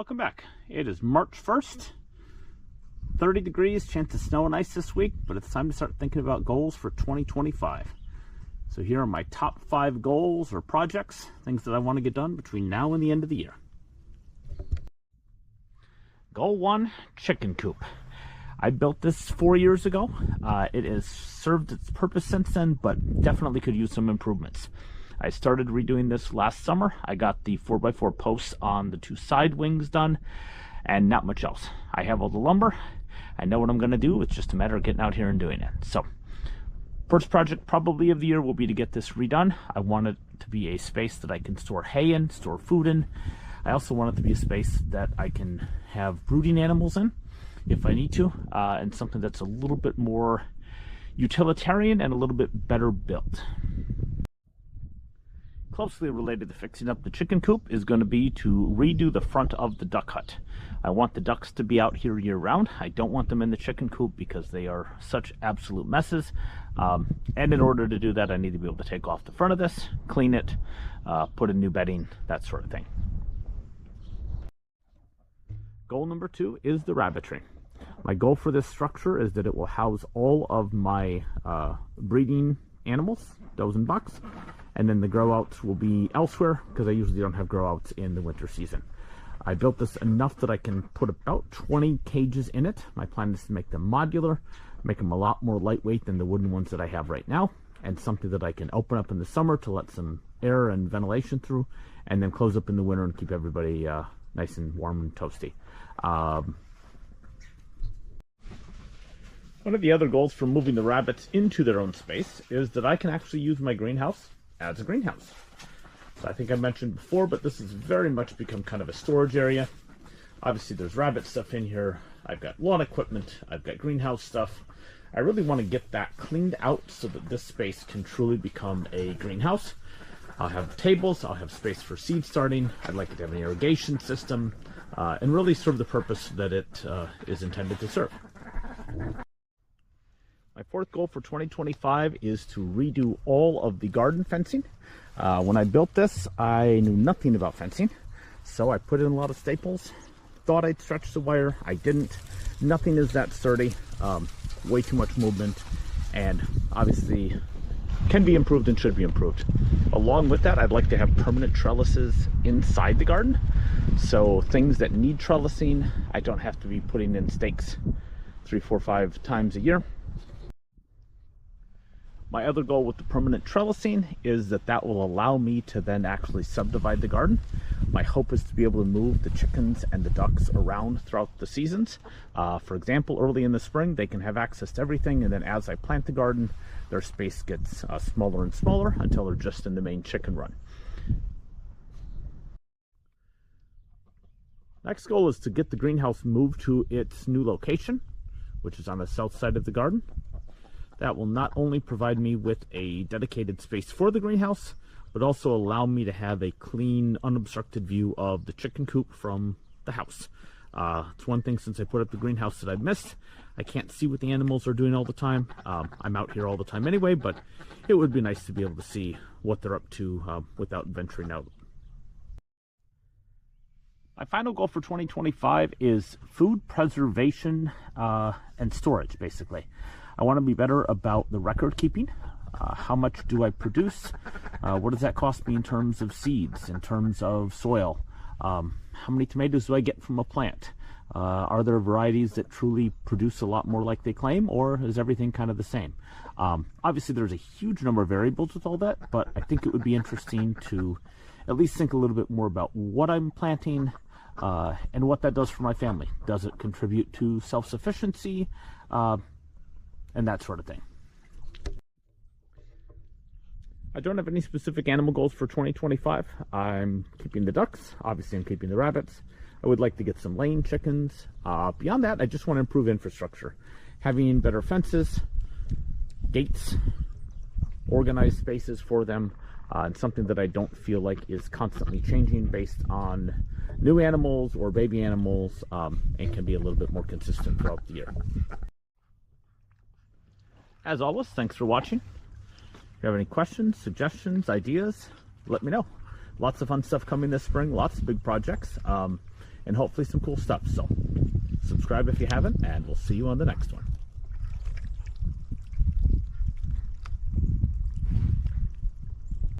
Welcome back. It is March 1st, 30 degrees, chance of snow and ice this week, but it's time to start thinking about goals for 2025. So here are my top 5 goals or projects, things that I want to get done between now and the end of the year. Goal 1, chicken coop. I built this 4 years ago. It has served its purpose since then, but definitely could use some improvements. I started redoing this last summer. I got the 4x4 posts on the 2 side wings done, and not much else. I have all the lumber. I know what I'm going to do. It's just a matter of getting out here and doing it. So, first project probably of the year will be to get this redone. I want it to be a space that I can store hay in, store food in. I also want it to be a space that I can have brooding animals in if I need to, and something that's a little bit more utilitarian and a little bit better built. Closely related to fixing up the chicken coop is going to be to redo the front of the duck hut. I want the ducks to be out here year round. I don't want them in the chicken coop because they are such absolute messes. And in order to do that, I need to be able to take off the front of this, clean it, put in new bedding, that sort of thing. Goal number 2 is the rabbitry. My goal for this structure is that it will house all of my breeding animals, does and bucks, and then the grow outs will be elsewhere because I usually don't have grow outs in the winter season. I built this enough that I can put about 20 cages in it. My plan is to make them modular, make them a lot more lightweight than the wooden ones that I have right now, and something that I can open up in the summer to let some air and ventilation through, and then close up in the winter and keep everybody nice and warm and toasty. One of the other goals for moving the rabbits into their own space is that I can actually use my greenhouse as a greenhouse. So I think I mentioned before, but this has very much become kind of a storage area. Obviously there's rabbit stuff in here. I've got lawn equipment. I've got greenhouse stuff. I really want to get that cleaned out so that this space can truly become a greenhouse. I'll have tables. I'll have space for seed starting. I'd like it to have an irrigation system and really serve the purpose that it is intended to serve. My 4th goal for 2025 is to redo all of the garden fencing. When I built this, I knew nothing about fencing, so I put in a lot of staples. Thought I'd stretch the wire. I didn't. Nothing is that sturdy. Way too much movement, and obviously can be improved and should be improved. Along with that, I'd like to have permanent trellises inside the garden, so things that need trellising, I don't have to be putting in stakes 3, 4, 5 times a year. My other goal with the permanent trellising is that will allow me to then actually subdivide the garden. My hope is to be able to move the chickens and the ducks around throughout the seasons. For example, early in the spring, they can have access to everything, and then as I plant the garden, their space gets smaller and smaller until they're just in the main chicken run. Next goal is to get the greenhouse moved to its new location, which is on the south side of the garden. That will not only provide me with a dedicated space for the greenhouse, but also allow me to have a clean, unobstructed view of the chicken coop from the house. It's one thing since I put up the greenhouse that I've missed. I can't see what the animals are doing all the time. I'm out here all the time anyway, but it would be nice to be able to see what they're up to without venturing out. My final goal for 2025 is food preservation and storage, basically. I want to be better about the record keeping. How much do I produce? What does that cost me in terms of seeds, in terms of soil? How many tomatoes do I get from a plant? Are there varieties that truly produce a lot more like they claim, or is everything kind of the same? Obviously, there's a huge number of variables with all that, but I think it would be interesting to at least think a little bit more about what I'm planting and what that does for my family. Does it contribute to self-sufficiency? And that sort of thing. I don't have any specific animal goals for 2025. I'm keeping the ducks. Obviously, I'm keeping the rabbits. I would like to get some laying chickens. Beyond that, I just want to improve infrastructure. Having better fences, gates, organized spaces for them, and something that I don't feel like is constantly changing based on new animals or baby animals, and can be a little bit more consistent throughout the year. As always, thanks for watching. If you have any questions, suggestions, ideas, let me know. Lots of fun stuff coming this spring, lots of big projects. and hopefully some cool stuff. So subscribe if you haven't, and we'll see you on the next one.